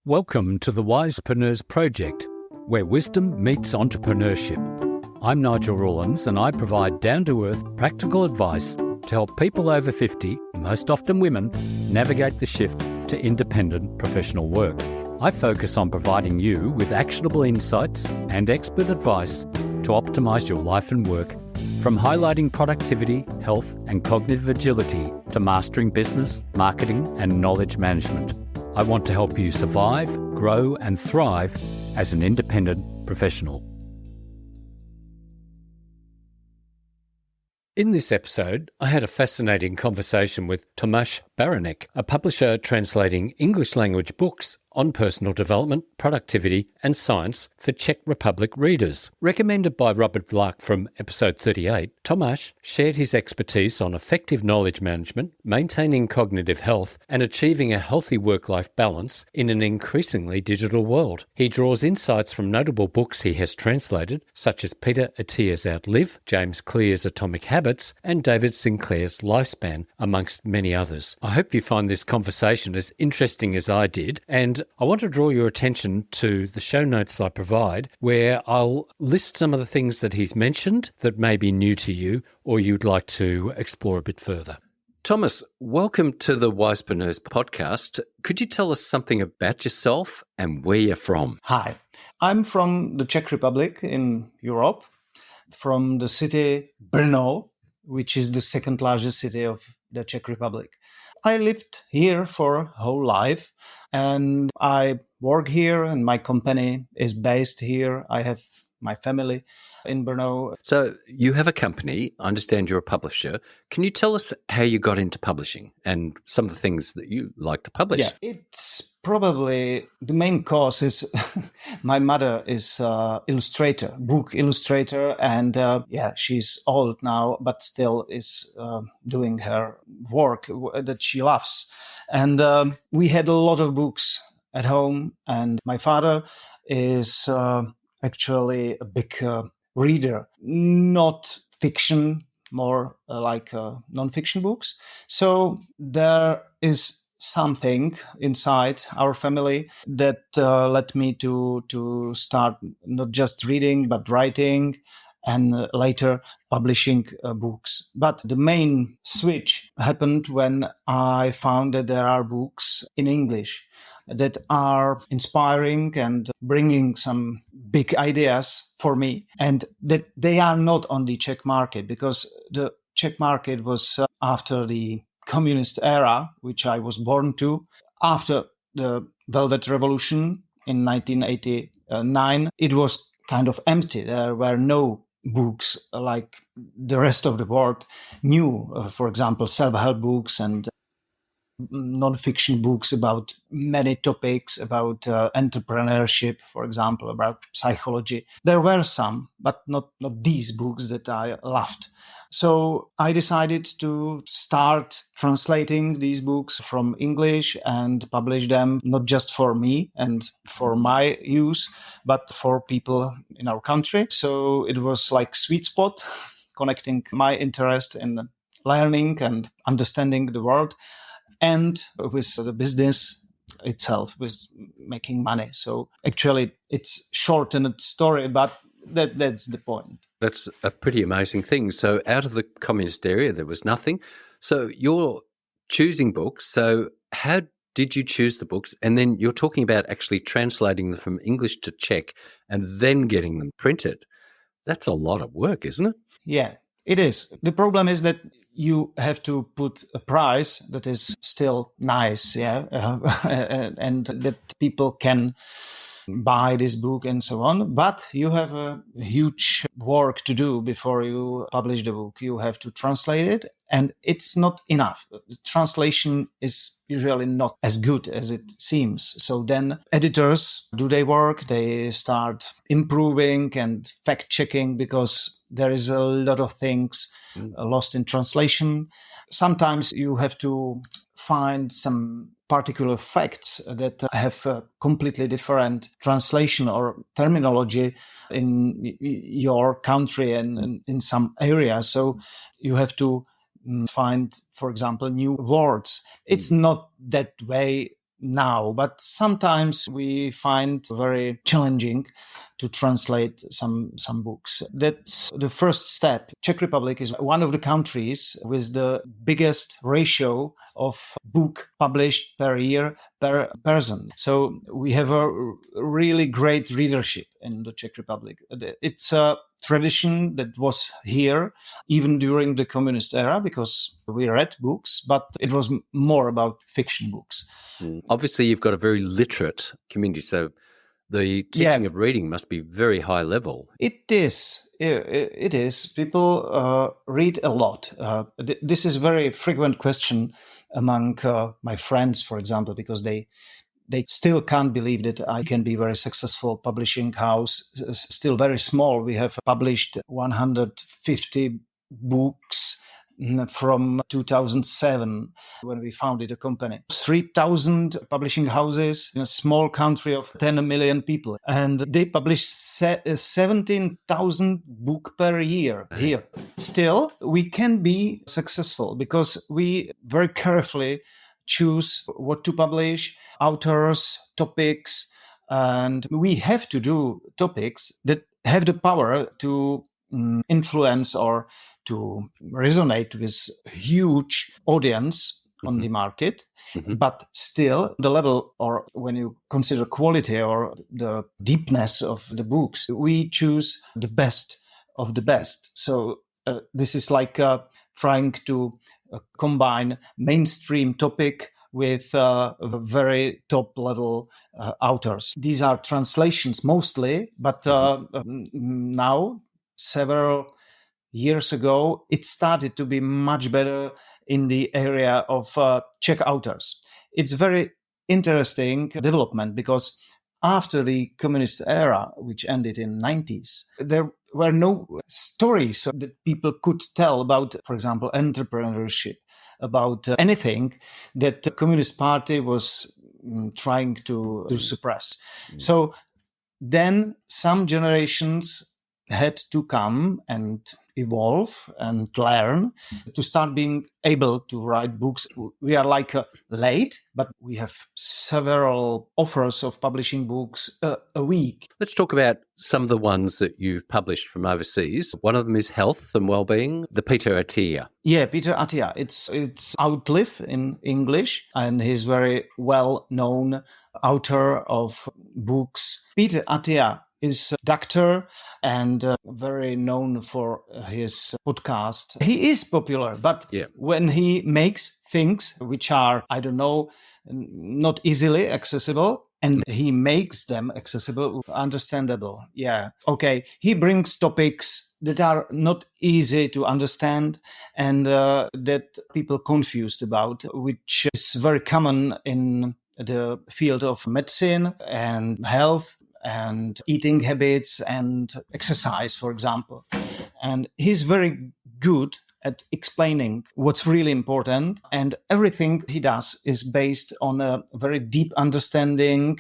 Welcome to the Wisepreneurs project, where wisdom meets entrepreneurship. I'm Nigel Rawlins and I provide down-to-earth practical advice to help people over 50, most often women, navigate the shift to independent professional work. I focus on providing you with actionable insights and expert advice to optimise your life and work, from highlighting productivity, health and cognitive agility to mastering business, marketing and knowledge management. I want to help you survive, grow and thrive as an independent professional. In this episode, I had a fascinating conversation with Tomas Baranek, a publisher translating English language books on personal development, productivity and science for Czech Republic readers. Recommended by Robert Vlach from episode 38, Tomas shared his expertise on effective knowledge management, maintaining cognitive health and achieving a healthy work-life balance in an increasingly digital world. He draws insights from notable books he has translated, such as Peter Attia's Outlive, James Clear's Atomic Habits and David Sinclair's Lifespan, amongst many others. I hope you find this conversation as interesting as I did, and I want to draw your attention to the show notes I provide, where I'll list some of the things that he's mentioned that may be new to you or you'd like to explore a bit further. Tomas, welcome to the Wisepreneurs podcast. Could you tell us something about yourself and where you're from? Hi, I'm from the Czech Republic in Europe, from the city Brno, which is the second largest city of the Czech Republic. I lived here for whole life and I work here and my company is based here. I have my family in Brno. So you have a company. I understand you're a publisher. Can you tell us how you got into publishing and some of the things that you like to publish? Yeah, it's probably the main cause is my mother is book illustrator, and she's old now, but still is doing her work that she loves. And we had a lot of books at home, and my father is actually a big reader, not fiction, more like non-fiction books. So there is something inside our family that led me to start not just reading, but writing and later publishing books. But the main switch happened when I found that there are books in English that are inspiring and bringing some big ideas for me, and that they are not on the Czech market, because the Czech market was after the communist era, which I was born to, after the Velvet Revolution in 1989, it was kind of empty. There were no books like the rest of the world knew, for example, self-help books and non-fiction books about many topics, about entrepreneurship, for example, about psychology. There were some, but not these books that I loved. So I decided to start translating these books from English and publish them not just for me and for my use, but for people in our country. So it was like sweet spot, connecting my interest in learning and understanding the world and with the business itself, with making money. So actually it's shortened story, but that's the point. That's a pretty amazing thing. So out of the communist area, there was nothing. So you're choosing books. So how did you choose the books? And then you're talking about actually translating them from English to Czech and then getting them printed. That's a lot of work, isn't it? Yeah, it is. The problem is that you have to put a price that is still nice, and that people can buy this book and so on. But you have a huge work to do before you publish the book. You have to translate it, and it's not enough. The translation is usually not as good as it seems. So then editors do their work. They start improving and fact-checking, because there is a lot of things lost in translation. Sometimes you have to find some particular facts that have a completely different translation or terminology in your country and in some area. So you have to find, for example, new words. It's not that way now, but sometimes we find very challenging to translate some books. That's the first step. Czech Republic is one of the countries with the biggest ratio of book published per year per person. So we have a really great readership in the Czech Republic. It's a tradition that was here even during the communist era, because we read books, but it was more about fiction books. Obviously, you've got a very literate community, so the teaching of reading must be very high level. It is. It is. People read a lot. This is a very frequent question among my friends, for example, because they still can't believe that I can be very successful publishing house, still very small. We have published 150 books from 2007 when we founded the company. 3,000 publishing houses in a small country of 10 million people. And they publish 17,000 books per year here. Still, we can be successful because we very carefully choose what to publish, authors, topics, and we have to do topics that have the power to influence or to resonate with huge audience on the market, but still the level, or when you consider quality or the deepness of the books, we choose the best of the best. So this is like trying to combine mainstream topic with very top level authors. These are translations mostly, but now, several years ago, it started to be much better in the area of Czech authors. It's very interesting development because after the communist era, which ended in 90s, there were no stories that people could tell about, for example, entrepreneurship, about anything that the Communist Party was trying to suppress. So then some generations had to come and evolve and learn to start being able to write books. We are like late, but we have several offers of publishing books a week. Let's talk about some of the ones that you've published from overseas. One of them is Health and Wellbeing, the Peter Attia. Yeah, Peter Attia. It's Outlive in English, and he's very well-known author of books. Peter Attia is a doctor and very known for his podcast. He is popular, but when he makes things which are, I don't know, not easily accessible, and he makes them accessible, understandable. Yeah. Okay. He brings topics that are not easy to understand and that people confused about, which is very common in the field of medicine and health and eating habits and exercise, for example. And he's very good at explaining what's really important, and everything he does is based on a very deep understanding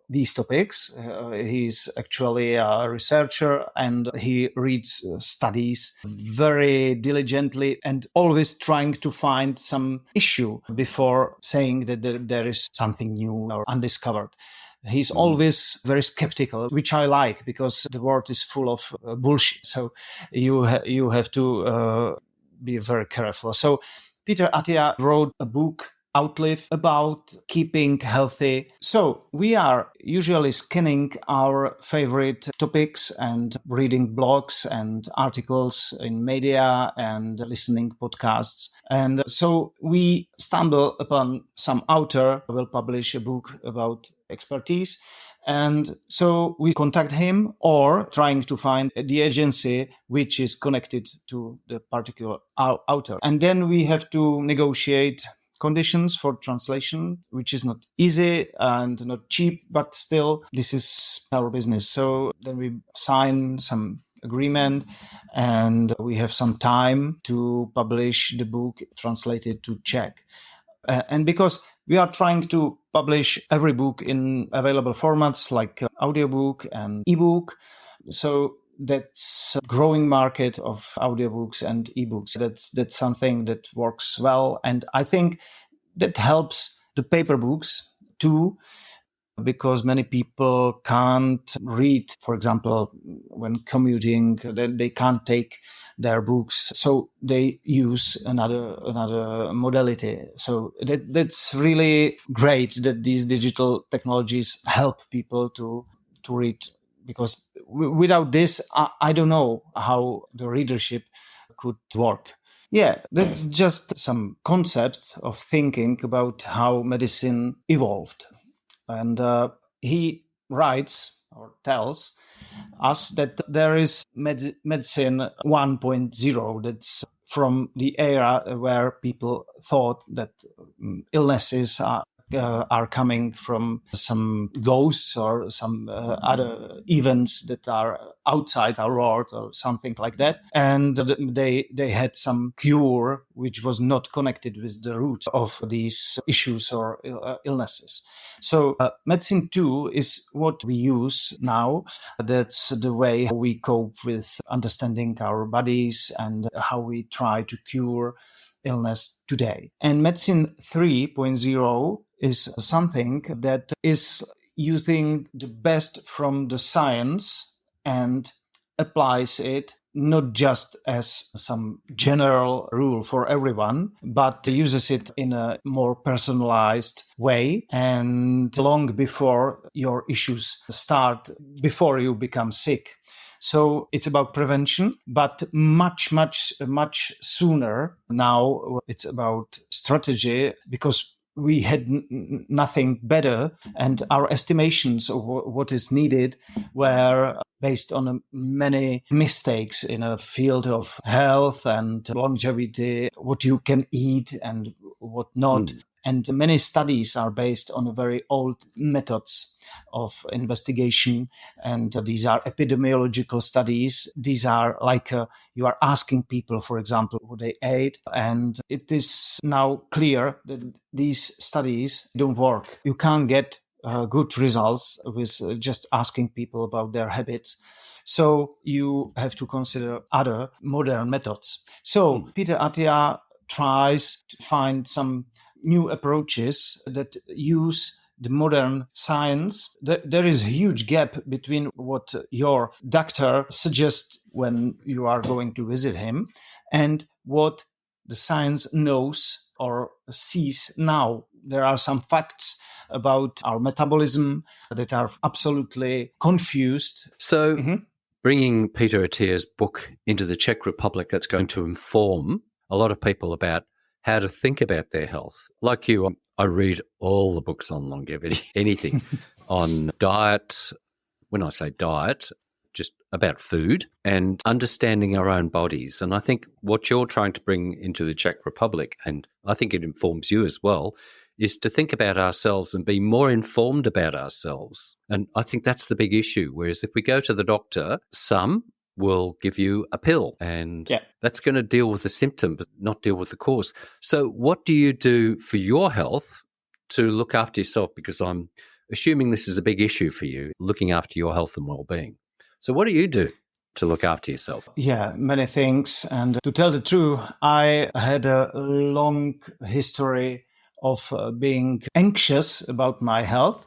these topics. He's actually a researcher and he reads studies very diligently and always trying to find some issue before saying that there is something new or undiscovered. He's always very skeptical, which I like because the world is full of bullshit. So you have to be very careful. So Peter Attia wrote a book, Outlive, about keeping healthy. So we are usually scanning our favorite topics and reading blogs and articles in media and listening podcasts. And so we stumble upon some author who will publish a book about expertise. And so we contact him or trying to find the agency which is connected to the particular author. And then we have to negotiate conditions for translation, which is not easy and not cheap, but still this is our business. So then we sign some agreement and we have some time to publish the book translated to Czech. And because we are trying to publish every book in available formats like audiobook and ebook, so that's a growing market of audiobooks and ebooks. That's something that works well, and I think that helps the paper books 2, because many people can't read, for example, when commuting, they can't take their books, so they use another modality. So that's really great that these digital technologies help people to read, because without this, I don't know how the readership could work. Yeah, that's just some concept of thinking about how medicine evolved. And he writes or tells us that there is medicine 1.0, that's from the era where people thought that illnesses are coming from some ghosts or some other events that are outside our world or something like that. And they had some cure which was not connected with the root of these issues or illnesses. So medicine 2 is what we use now. That's the way we cope with understanding our bodies and how we try to cure illness today. And medicine 3.0 is something that is using the best from the science and applies it not just as some general rule for everyone, but uses it in a more personalized way and long before your issues start, before you become sick. So it's about prevention, but much sooner. Now it's about strategy, because we had nothing better, and our estimations of what is needed were based on many mistakes in a field of health and longevity, what you can eat and what not. And many studies are based on very old methods of investigation, and these are epidemiological studies. These are like you are asking people, for example, what they ate, and it is now clear that these studies don't work. You can't get good results with just asking people about their habits. So you have to consider other modern methods. So Peter Attia tries to find some new approaches that use the modern science. There is a huge gap between what your doctor suggests when you are going to visit him and what the science knows or sees now. There are some facts about our metabolism that are absolutely confused. So bringing Peter Attia's book into the Czech Republic, that's going to inform a lot of people about how to think about their health. Like you, I read all the books on longevity, anything on diet. When I say diet, just about food and understanding our own bodies. And I think what you're trying to bring into the Czech Republic, and I think it informs you as well, is to think about ourselves and be more informed about ourselves. And I think that's the big issue. Whereas if we go to the doctor, some will give you a pill, and that's going to deal with the symptom, but not deal with the cause. So what do you do for your health to look after yourself? Because I'm assuming this is a big issue for you, looking after your health and well-being. So what do you do to look after yourself? Yeah, many things. And to tell the truth, I had a long history of being anxious about my health,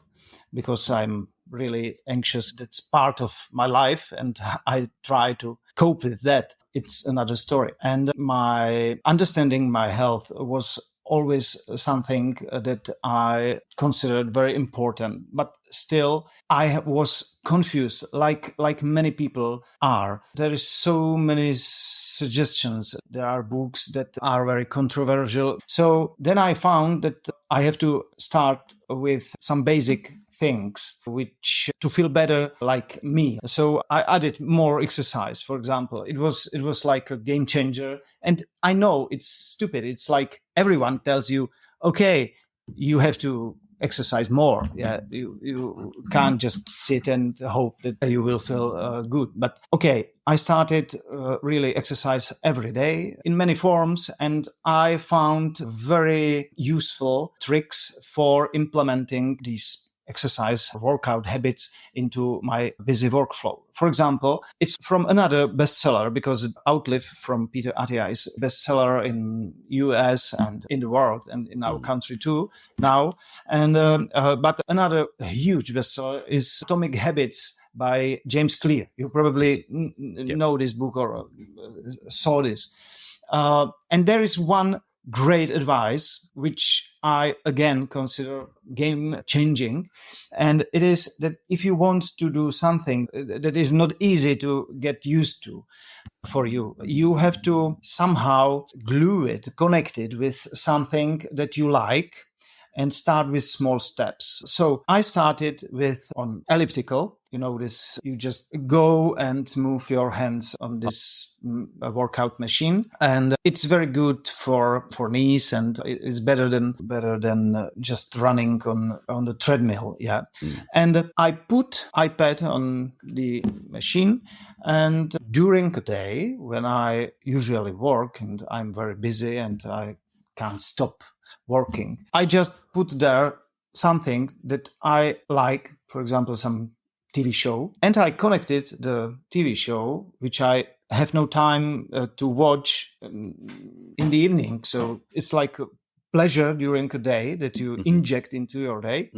because I'm really anxious. That's part of my life, and I try to cope with that. It's another story. And my understanding my health was always something that I considered very important. But still, I was confused, like many people are. There is so many suggestions. There are books that are very controversial. So then I found that I have to start with some basic things which to feel better like me. So I added more exercise, for example. It was like a game changer. And I know it's stupid. It's like everyone tells you, okay, you have to exercise more. Yeah, you can't just sit and hope that you will feel good. But okay, I started really exercise every day in many forms, and I found very useful tricks for implementing these exercise workout habits into my busy workflow. For example, it's from another bestseller, because Outlive from Peter Attia is a bestseller in US and in the world and in our country too now. And but another huge bestseller is Atomic Habits by James Clear. You probably know this book or saw this. And there is one great advice, which I again consider game changing. And it is that if you want to do something that is not easy to get used to for you, you have to somehow glue it, connect it with something that you like, and start with small steps. So I started with on elliptical. You know this, you just go and move your hands on this workout machine, and it's very good for knees, and it's better than just running on the treadmill. Yeah. And I put iPad on the machine, and during the day when I usually work and I'm very busy and I can't stop working, I just put there something that I like, for example, some TV show, and I connected the TV show, which I have no time to watch in the evening. So it's like a pleasure during a day that you inject into your day.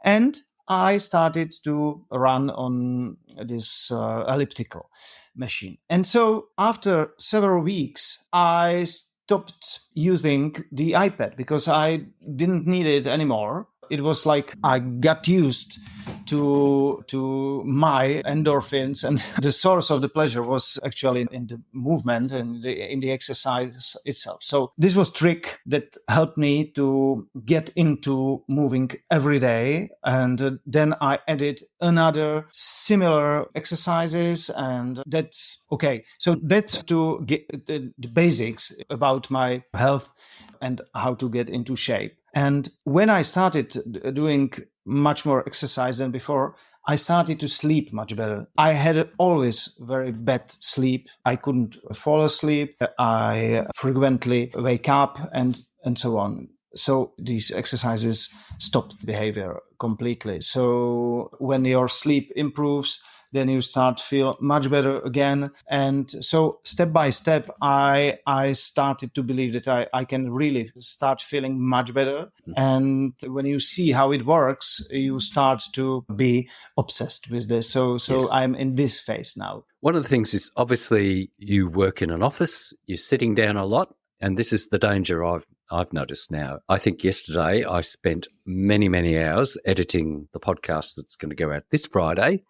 And I started to run on this elliptical machine. And so after several weeks, I stopped using the iPad because I didn't need it anymore. It was like I got used to my endorphins, and the source of the pleasure was actually in the movement and in the exercise itself. So this was a trick that helped me to get into moving every day. And then I added another similar exercises, and that's okay. So that's to get the basics about my health and how to get into shape. And when I started doing much more exercise than before, I started to sleep much better. I had always very bad sleep. I couldn't fall asleep. I frequently wake up and so on. So these exercises stopped the behavior completely. So when your sleep improves, then you start to feel much better again. And so step by step, I started to believe that I can really start feeling much better. And when you see how it works, you start to be obsessed with this. So yes. I'm in this phase now. One of the things is obviously you work in an office, you're sitting down a lot, and this is the danger I've noticed now. I think yesterday I spent many, many hours editing the podcast that's going to go out this Friday.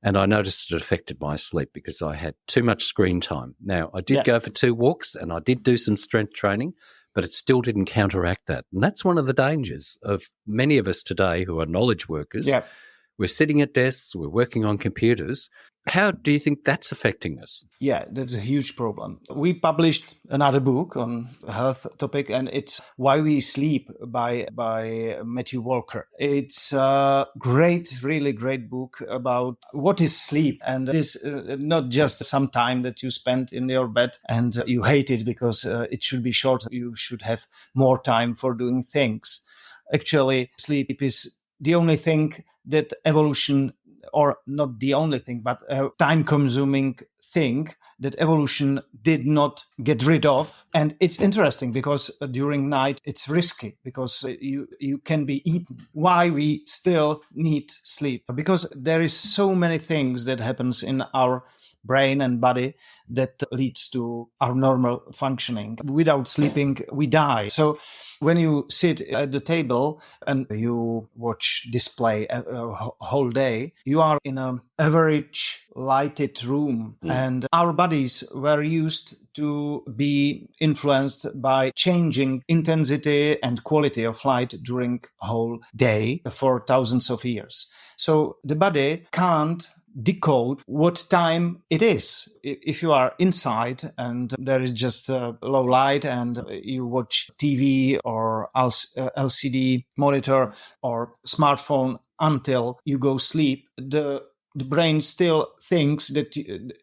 And I noticed it affected my sleep because I had too much screen time. Now, I did go for 2 walks and I did do some strength training, but it still didn't counteract that. And that's one of the dangers of many of us today who are knowledge workers. Yeah. We're sitting at desks, we're working on computers. How do you think that's affecting us? Yeah, that's a huge problem. We published another book on a health topic, and it's Why We Sleep by Matthew Walker. It's a really great book about what is sleep. And this not just some time that you spend in your bed and you hate it because it should be short. You should have more time for doing things. Actually, sleep is the only thing that evolution, or not the only thing, but a time-consuming thing that evolution did not get rid of. And it's interesting because during night it's risky because you can be eaten. Why we still need sleep? Because there is so many things that happens in our brain and body that leads to our normal functioning. Without sleeping, we die. So when you sit at the table and you watch display a whole day, you are in an average lighted room. And our bodies were used to be influenced by changing intensity and quality of light during a whole day for thousands of years. So the body can't decode what time it is. If you are inside and there is just a low light and you watch TV or LCD monitor or smartphone until you go sleep, the brain still thinks that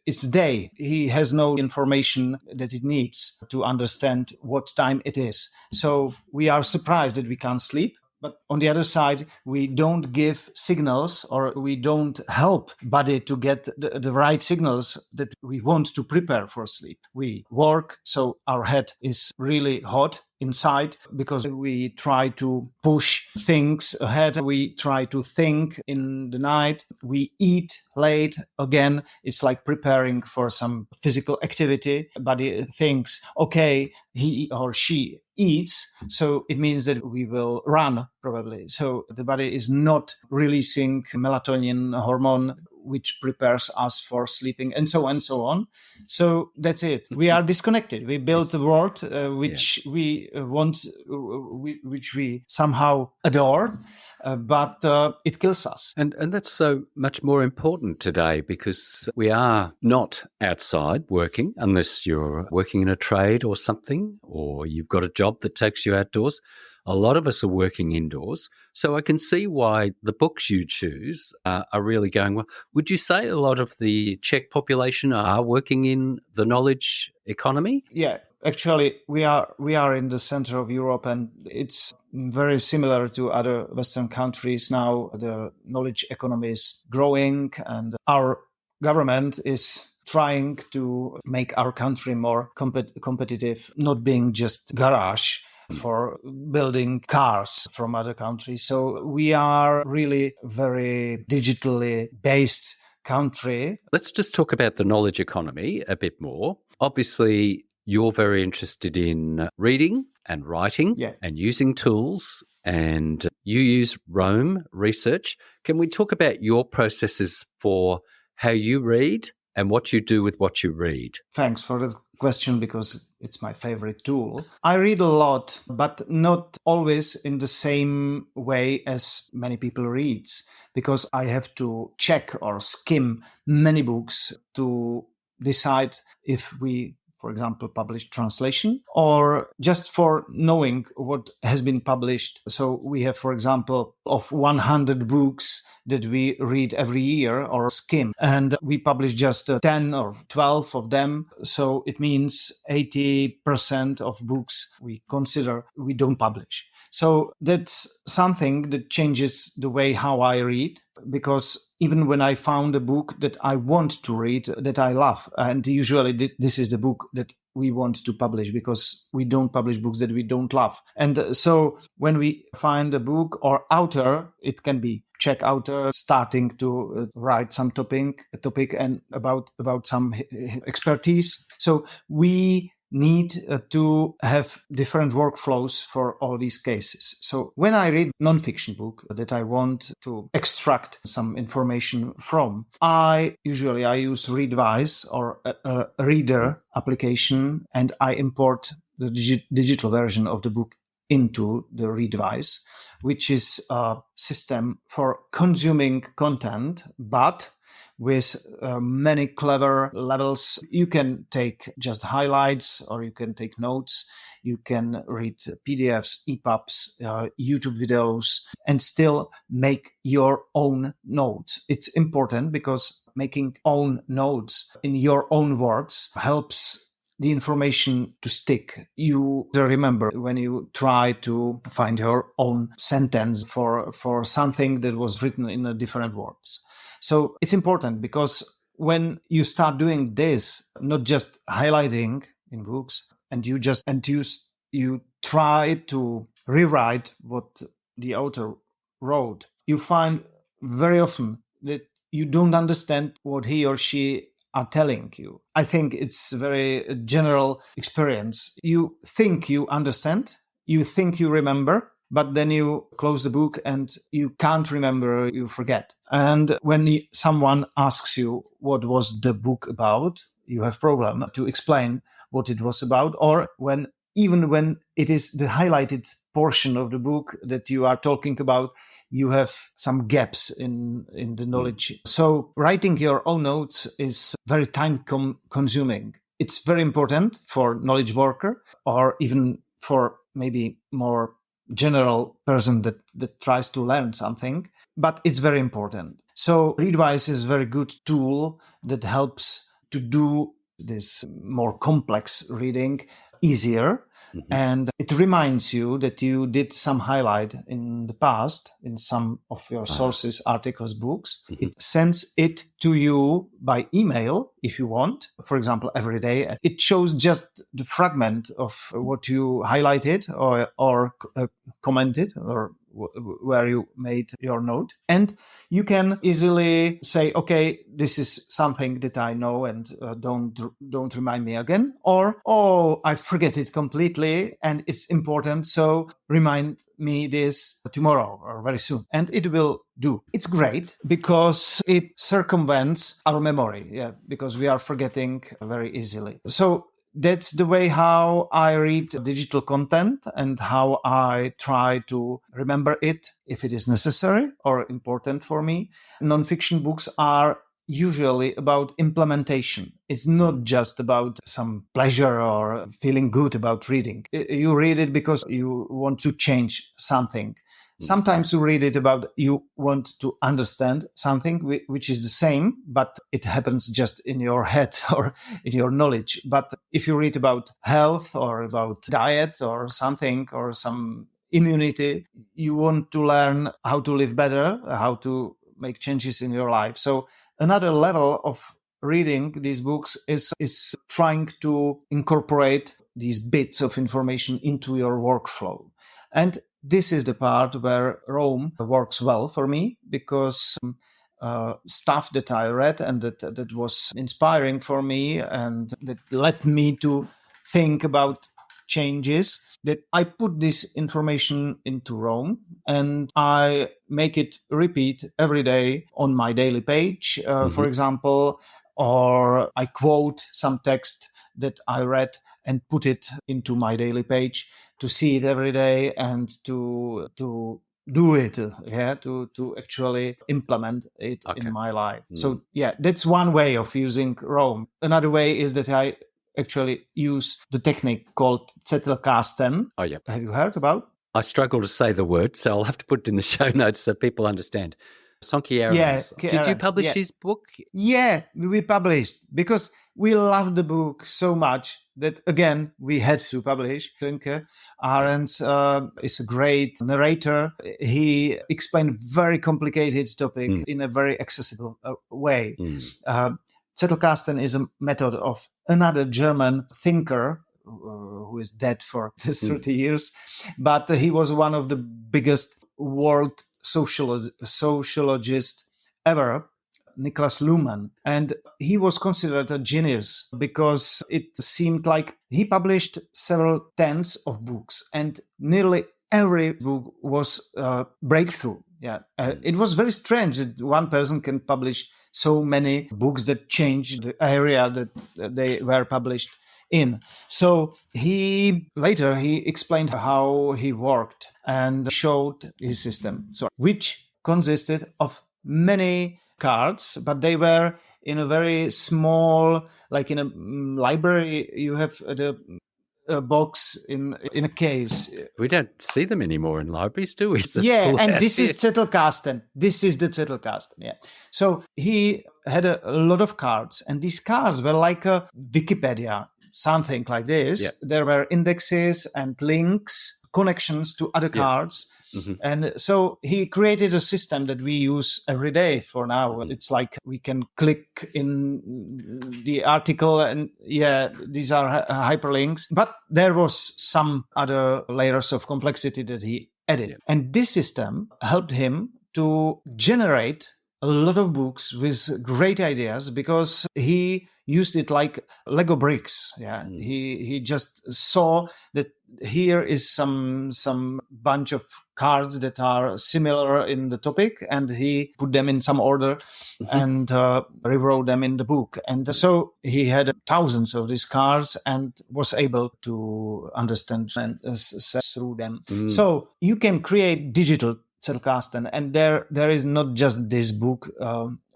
it's day. He has no information that it needs to understand what time it is. So we are surprised that we can't sleep. But on the other side, we don't give signals, or we don't help body to get the right signals that we want to prepare for sleep. We work, so our head is really hot inside because we try to push things ahead. We try to think in the night. We eat late. Again, it's like preparing for some physical activity. Body thinks, okay, he or she eats, so it means that we will run probably. So the body is not releasing melatonin hormone, which prepares us for sleeping, and so on and so on. So that's it. We are disconnected. We built a world which we want, which we somehow adore, but it kills us. And that's so much more important today because we are not outside working unless you're working in a trade or something, or you've got a job that takes you outdoors. A lot of us are working indoors. So I can see why the books you choose are really going well. Would you say a lot of the Czech population are working in the knowledge economy? Yeah, actually, we are in the center of Europe, and it's very similar to other Western countries now. The knowledge economy is growing, and our government is trying to make our country more competitive, not being just garage for building cars from other countries. So we are really very digitally based country. Let's just talk about the knowledge economy a bit more. Obviously, you're very interested in reading and writing and using tools, and you use Roam Research. Can we talk about your processes for how you read and what you do with what you read? Thanks for the question, because it's my favorite tool. I read a lot, but not always in the same way as many people read, because I have to check or skim many books to decide if we, for example, publish translation, or just for knowing what has been published. So we have, for example, of 100 books that we read every year or skim, and we publish just 10 or 12 of them. So it means 80% of books we consider we don't publish. So that's something that changes the way how I read, because even when I found a book that I want to read, that I love, and usually this is the book that we want to publish, because we don't publish books that we don't love. And so when we find a book or author, it can be Czech author starting to write some topic and about some expertise. So we need to have different workflows for all these cases. So when I read nonfiction book that I want to extract some information from, I use Readwise or a reader application, and I import the digital version of the book into the Readwise, which is a system for consuming content, but with many clever levels. You can take just highlights, or you can take notes. You can read PDFs, EPUBs, YouTube videos, and still make your own notes. It's important because making own notes in your own words helps the information to stick. You remember when you try to find your own sentence for something that was written in a different words. So it's important, because when you start doing this, not just highlighting in books, and you try to rewrite what the author wrote, you find very often that you don't understand what he or she are telling you. I think it's a very general experience. You think you understand, you think you remember, but then you close the book and you can't remember, you forget. And when someone asks you what was the book about, you have problem to explain what it was about, or even when it is the highlighted portion of the book that you are talking about, you have some gaps in the knowledge. So writing your own notes is very time consuming. It's very important for knowledge worker, or even for maybe more general person that tries to learn something, but it's very important. So Readwise is a very good tool that helps to do this more complex reading easier. And it reminds you that you did some highlight in the past in some of your sources, articles, books. It sends it to you by email if you want, for example, every day. It shows just the fragment of what you highlighted or commented or where you made your note. And you can easily say, okay, this is something that I know and don't remind me again. Or, oh, I forget it completely and it's important. So remind me this tomorrow or very soon. And it will do. It's great because it circumvents our memory. Because we are forgetting very easily. So that's the way how I read digital content and how I try to remember it if it is necessary or important for me. Nonfiction books are usually about implementation. It's not just about some pleasure or feeling good about reading. You read it because you want to change something. Sometimes you read it about you want to understand something which is the same, but it happens just in your head or in your knowledge. But if you read about health or about diet or something or some immunity, you want to learn how to live better, how to make changes in your life. So another level of reading these books is trying to incorporate these bits of information into your workflow. And this is the part where Roam works well for me because stuff that I read and that was inspiring for me and that led me to think about changes, that I put this information into Roam and I make it repeat every day on my daily page, for example, or I quote some text that I read and put it into my daily page to see it every day and to do it, to actually implement it in my life. So that's one way of using Roam. Another way is that I actually use the technique called Zettelkasten. Oh, yeah. Have you heard about? I struggle to say the word, so I'll have to put it in the show notes so people understand. Sonky Aarons. Did you publish his book? Yeah, we published because we love the book so much that, again, we had to publish. Sonky Aarons is a great narrator. He explained very complicated topic in a very accessible way. Zettelkasten is a method of another German thinker who is dead for 30 years, but he was one of the biggest world sociologist ever, Niklas Luhmann. And he was considered a genius because it seemed like he published several tens of books and nearly every book was a breakthrough. It was very strange that one person can publish so many books that changed the area that they were published in. So he explained how he worked and showed his system, which consisted of many cards, but they were in a very small, like in a library, you have a box in a case. We don't see them anymore in libraries, do we? And this is Zettelkasten. This is the Zettelkasten, So he had a lot of cards, and these cards were like a Wikipedia, something like this. Yeah. There were indexes and links, connections to other cards. And so he created a system that we use every day for now. It's like we can click in the article and these are hyperlinks. But there was some other layers of complexity that he added. Yeah. And this system helped him to generate a lot of books with great ideas because he used it like Lego bricks. He just saw that here is some bunch of cards that are similar in the topic, and he put them in some order and rewrote them in the book. And so he had thousands of these cards and was able to understand and assess through them. So you can create digital Zettelkasten, and there is not just this book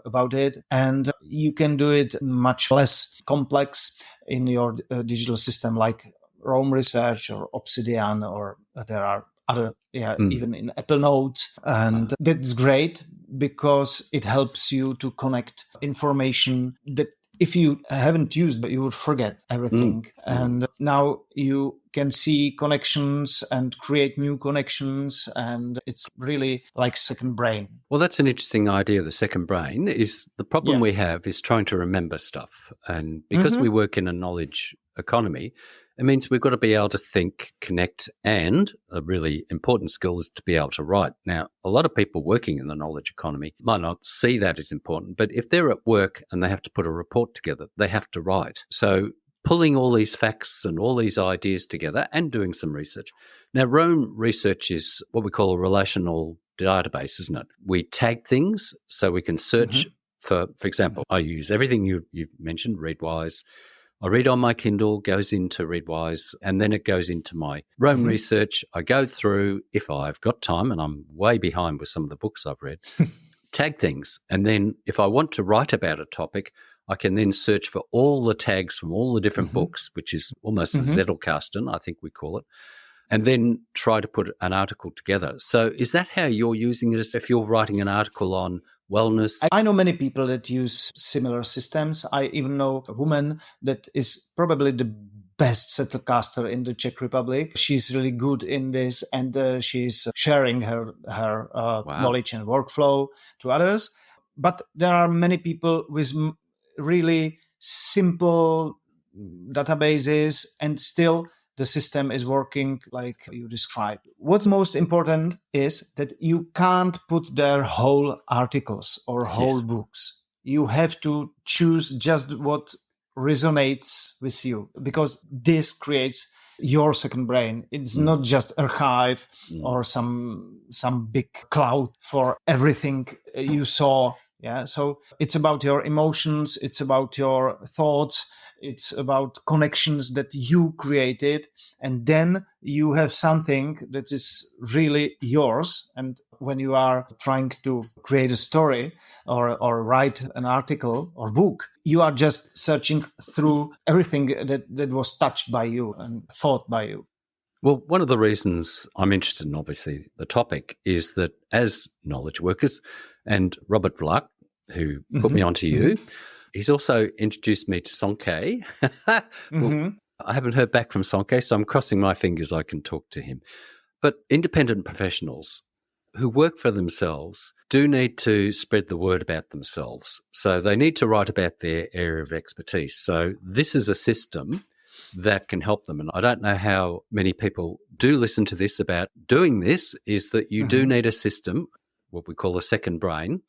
about it, and you can do it much less complex in your digital system like Roam Research or Obsidian, or there are other, even in Apple Notes. And that's great because it helps you to connect information that if you haven't used it, you would forget everything. And now you can see connections and create new connections, and it's really like second brain. Well, that's an interesting idea. The second brain is the problem we have is trying to remember stuff. And because we work in a knowledge economy, it means we've got to be able to think, connect, and a really important skill is to be able to write. Now, a lot of people working in the knowledge economy might not see that as important, but if they're at work and they have to put a report together, they have to write. So pulling all these facts and all these ideas together and doing some research. Now, Roam Research is what we call a relational database, isn't it? We tag things so we can search for example, I use everything you mentioned, Readwise. I read on my Kindle, goes into Readwise, and then it goes into my Roam Research. I go through, if I've got time, and I'm way behind with some of the books I've read, tag things. And then if I want to write about a topic, I can then search for all the tags from all the different books, which is almost a Zettelkasten, I think we call it, and then try to put an article together. So is that how you're using it? If you're writing an article on wellness? I know many people that use similar systems. I even know a woman that is probably the best Zettelkaster in the Czech Republic. She's really good in this, and she's sharing her knowledge and workflow to others. But there are many people with really simple databases, and still the system is working like you described. What's most important is that you can't put there whole articles or whole books. You have to choose just what resonates with you, because this creates your second brain. It's not just archive or some big cloud for everything you saw. Yeah, so it's about your emotions, it's about your thoughts, it's about connections that you created, and then you have something that is really yours. And when you are trying to create a story or write an article or book, you are just searching through everything that was touched by you and thought by you. Well, one of the reasons I'm interested in, obviously, the topic is that as knowledge workers, and Robert Vlach, who put me onto you, he's also introduced me to Sonke. Well, I haven't heard back from Sonke, so I'm crossing my fingers I can talk to him. But independent professionals who work for themselves do need to spread the word about themselves. So they need to write about their area of expertise. So this is a system that can help them. And I don't know how many people do listen to this about doing this, is that you do need a system, what we call a second brain,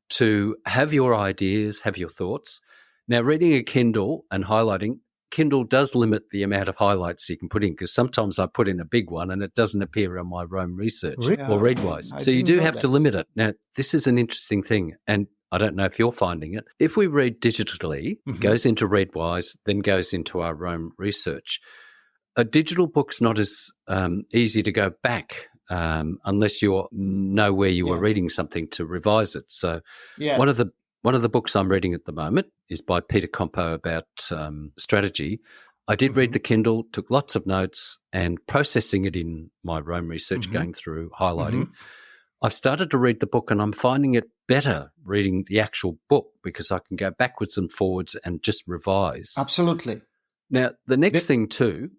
to have your ideas, have your thoughts. Now, reading a Kindle and highlighting, Kindle does limit the amount of highlights you can put in, because sometimes I put in a big one and it doesn't appear on my Roam Research or Readwise. So you do have to limit it. Now, this is an interesting thing, and I don't know if you're finding it. If we read digitally, it goes into Readwise, then goes into our Roam Research. A digital book's not as easy to go back unless you know where you were reading something to revise it. So one of the books I'm reading at the moment is by Peter Compo about strategy. I did read the Kindle, took lots of notes, and processing it in my Roam Research, going through highlighting. I've started to read the book, and I'm finding it better reading the actual book, because I can go backwards and forwards and just revise. Absolutely. Now, the next thing too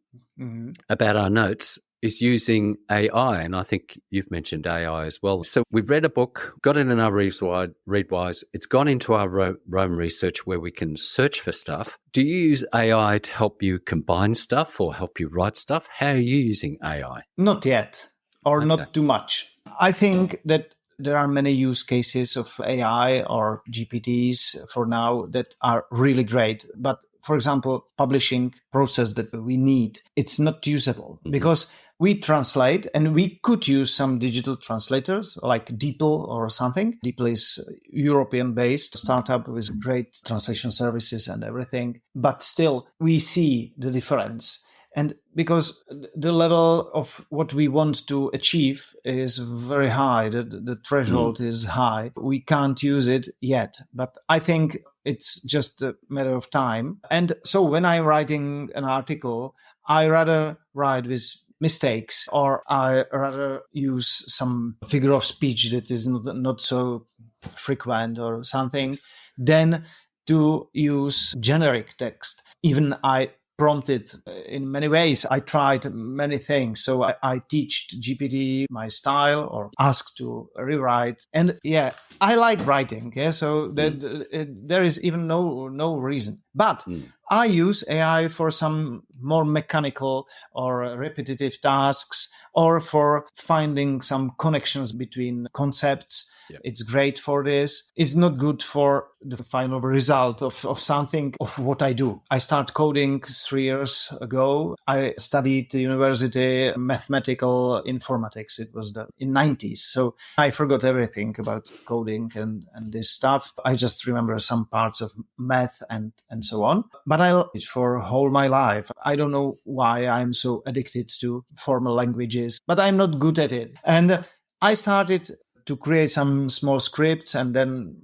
about our notes is using AI, and I think you've mentioned AI as well. So we've read a book, got it in our Readwise, it's gone into our Roam Research where we can search for stuff. Do you use AI to help you combine stuff or help you write stuff? How are you using AI? Not yet, or not too much. I think that there are many use cases of AI or GPTs for now that are really great. But for example, publishing process that we need, it's not usable because we translate, and we could use some digital translators like DeepL or something. DeepL is European-based startup with great translation services and everything. But still, we see the difference. And because the level of what we want to achieve is very high, the threshold is high, we can't use it yet. But I think it's just a matter of time. And so when I'm writing an article, I rather write with mistakes, or I rather use some figure of speech that is not so frequent or something, than to use generic text. Even I prompted in many ways. I tried many things. So I teach GPT my style or ask to rewrite. And yeah, I like writing. Yeah, so there is even no reason. But I use AI for some more mechanical or repetitive tasks, or for finding some connections between concepts. Yep. It's great for this. It's not good for the final result of something of what I do. I started coding 3 years ago. I studied at university mathematical informatics. It was in 90s. So I forgot everything about coding and this stuff. I just remember some parts of math and so on. But I love it for whole my life. I don't know why I'm so addicted to formal languages, but I'm not good at it. And I started to create some small scripts and then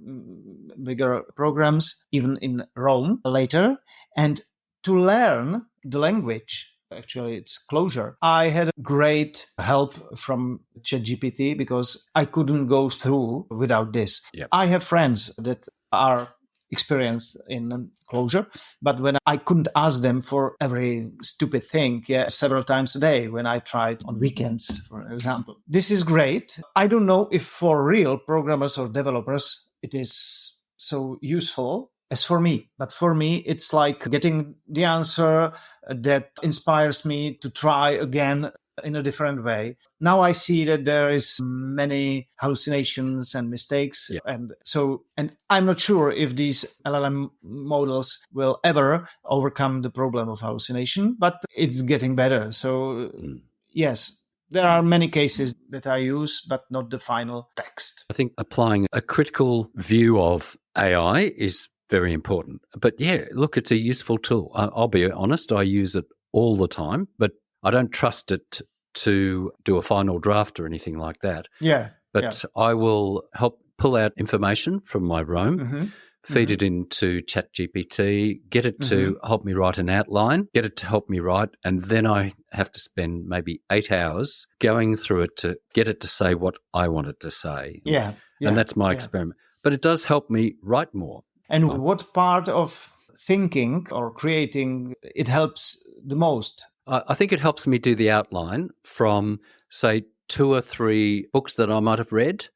bigger programs, even in Rome later, and to learn the language. Actually, it's Clojure. I had great help from ChatGPT because I couldn't go through without this. Yep. I have friends that are experienced in Clojure, but when I couldn't ask them for every stupid thing, several times a day when I tried on weekends, for example. This is great. I don't know if for real programmers or developers it is so useful as for me. But for me, it's like getting the answer that inspires me to try again in a different way. Now I see that there is many hallucinations and mistakes. Yeah. And I'm not sure if these LLM models will ever overcome the problem of hallucination, but it's getting better. So yes, there are many cases that I use, but not the final text. I think applying a critical view of AI is very important. But yeah, look, it's a useful tool. I'll be honest, I use it all the time, but I don't trust it to do a final draft or anything like that. Yeah. But I will help pull out information from my Roam, feed it into ChatGPT, get it to help me write an outline, get it to help me write, and then I have to spend maybe 8 hours going through it to get it to say what I want it to say. Yeah. And that's my experiment. But it does help me write more. And what part of thinking or creating it helps the most? I think it helps me do the outline from, say, 2 or 3 books that I might have read.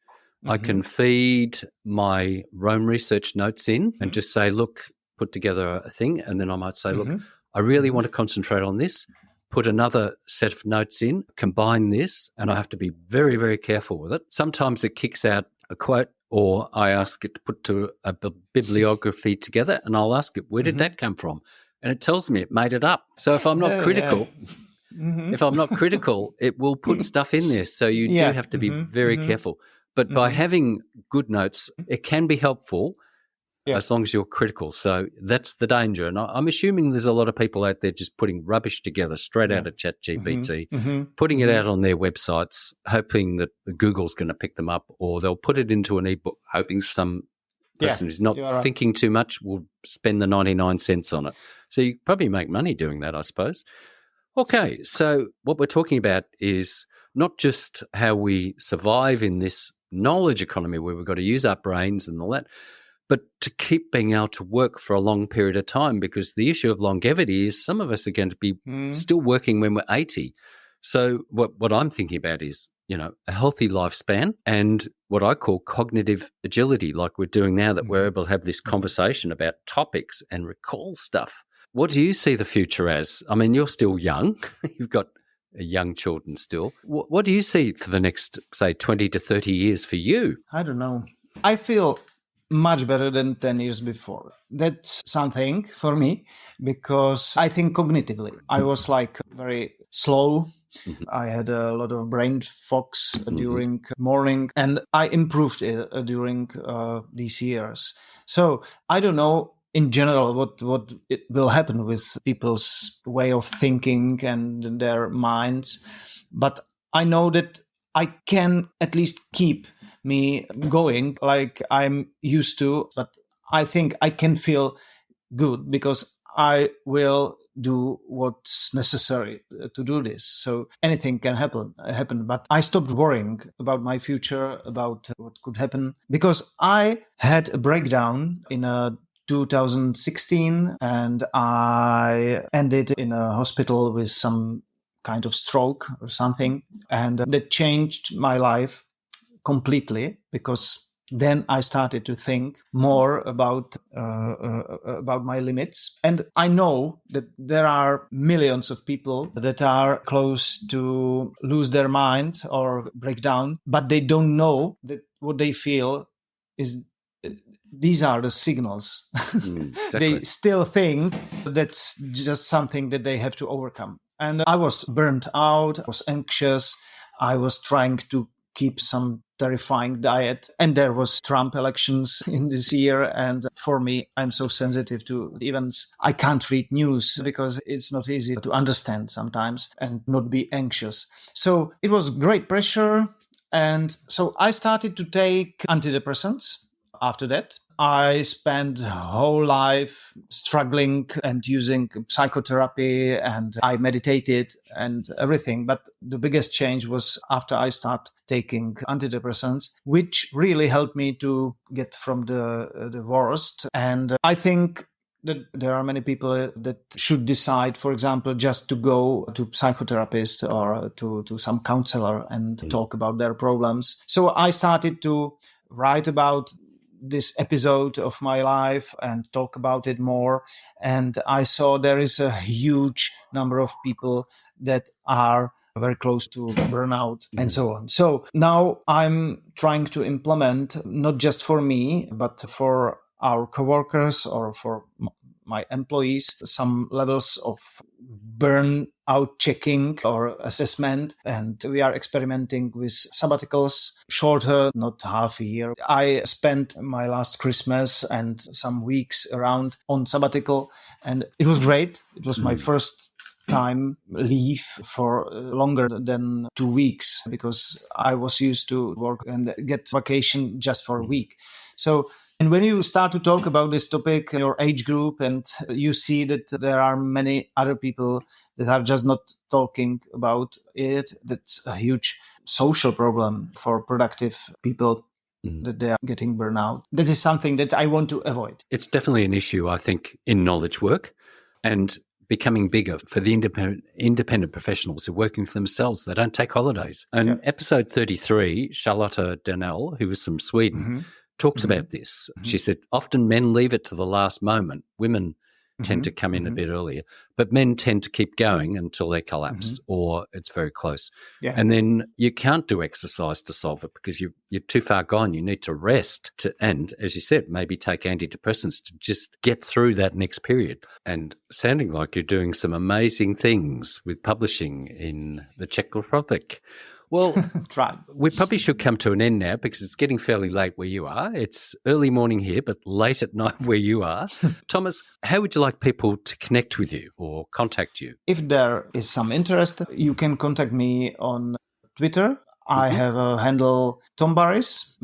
I can feed my Roam research notes in and just say, look, put together a thing. And then I might say, look, I really want to concentrate on this, put another set of notes in, combine this, and I have to be very, very careful with it. Sometimes it kicks out a quote, or I ask it to put to a bibliography together, and I'll ask it, where did that come from? And it tells me it made it up. So if I'm not critical, it will put stuff in there. So you do have to be very careful. But by having good notes, it can be helpful as long as you're critical. So that's the danger. And I'm assuming there's a lot of people out there just putting rubbish together straight out of ChatGPT, putting it out on their websites, hoping that Google's going to pick them up, or they'll put it into an ebook, hoping some person who's not thinking too much will spend the 99 cents on it. So you probably make money doing that, I suppose. Okay, so what we're talking about is not just how we survive in this knowledge economy where we've got to use our brains and all that, but to keep being able to work for a long period of time, because the issue of longevity is some of us are going to be still working when we're 80. So what I'm thinking about is, a healthy lifespan and what I call cognitive agility, like we're doing now, that we're able to have this conversation about topics and recall stuff. What do you see the future as? I mean, you're still young. You've got young children still. What do you see for the next, say, 20 to 30 years for you? I don't know. I feel much better than 10 years before. That's something for me, because I think cognitively I was like very slow. I had a lot of brain fogs during morning, and I improved it during these years. So I don't know in general what it will happen with people's way of thinking and their minds, but I know that I can at least keep me going like I'm used to, but I think I can feel good because I will do what's necessary to do this. So anything can happen, but I stopped worrying about my future, about what could happen, because I had a breakdown in 2016, and I ended in a hospital with some kind of stroke or something. And that changed my life completely, because then I started to think more about my limits. And I know that there are millions of people that are close to lose their mind or break down, but they don't know that what they feel is, these are the signals. Exactly. They still think that's just something that they have to overcome. And I was burnt out, I was anxious, I was trying to keep some terrifying diet. And there was Trump elections in this year. And for me, I'm so sensitive to events. I can't read news because it's not easy to understand sometimes and not be anxious. So it was great pressure. And so I started to take antidepressants. After that, I spent whole life struggling and using psychotherapy, and I meditated and everything. But the biggest change was after I started taking antidepressants, which really helped me to get from the worst. And I think that there are many people that should decide, for example, just to go to psychotherapist or to some counselor and talk about their problems. So I started to write about this episode of my life and talk about it more. And I saw there is a huge number of people that are very close to burnout and so on. So now I'm trying to implement, not just for me, but for our coworkers or for my employees, some levels of burnout checking or assessment. And we are experimenting with sabbaticals, shorter, not half a year. I spent my last Christmas and some weeks around on sabbatical, and it was great. It was my first time leave for longer than 2 weeks, because I was used to work and get vacation just for a week. So, and when you start to talk about this topic in your age group, and you see that there are many other people that are just not talking about it, that's a huge social problem for productive people, that they are getting burnout. That is something that I want to avoid. It's definitely an issue, I think, in knowledge work, and becoming bigger for the independent professionals who are working for themselves. They don't take holidays. And episode 33, Charlotta Donnell, who was from Sweden, talks about this. She said, often men leave it to the last moment. Women tend to come in a bit earlier, but men tend to keep going until they collapse or it's very close. And then you can't do exercise to solve it because you're too far gone. You need to rest and, as you said, maybe take antidepressants to just get through that next period. And sounding like you're doing some amazing things with publishing in the Czech Republic. Well, we probably should come to an end now because it's getting fairly late where you are. It's early morning here, but late at night where you are. Thomas, how would you like people to connect with you or contact you? If there is some interest, you can contact me on Twitter. I have a handle Tom Barris.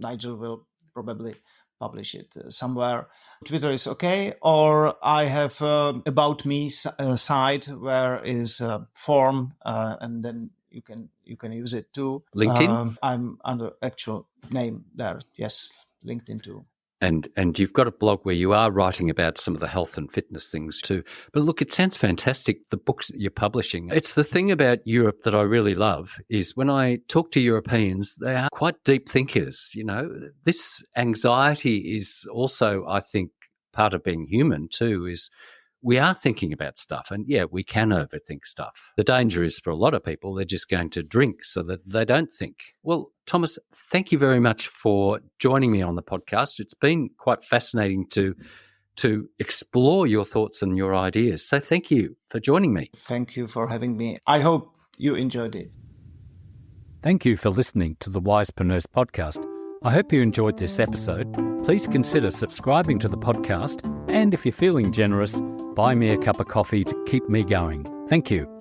Nigel will probably publish it somewhere. Twitter is okay. Or I have About Me site where is a form and then you can use it too. LinkedIn? I'm under actual name there. Yes, LinkedIn too. And you've got a blog where you are writing about some of the health and fitness things too. But look, it sounds fantastic, the books that you're publishing. It's the thing about Europe that I really love is when I talk to Europeans, they are quite deep thinkers. You know, this anxiety is also, I think, part of being human too, is we are thinking about stuff, and yeah, we can overthink stuff. The danger is for a lot of people, they're just going to drink so that they don't think. Well, Thomas, thank you very much for joining me on the podcast. It's been quite fascinating to explore your thoughts and your ideas. So thank you for joining me. Thank you for having me. I hope you enjoyed it. Thank you for listening to the Wisepreneurs podcast. I hope you enjoyed this episode. Please consider subscribing to the podcast, and if you're feeling generous, buy me a cup of coffee to keep me going. Thank you.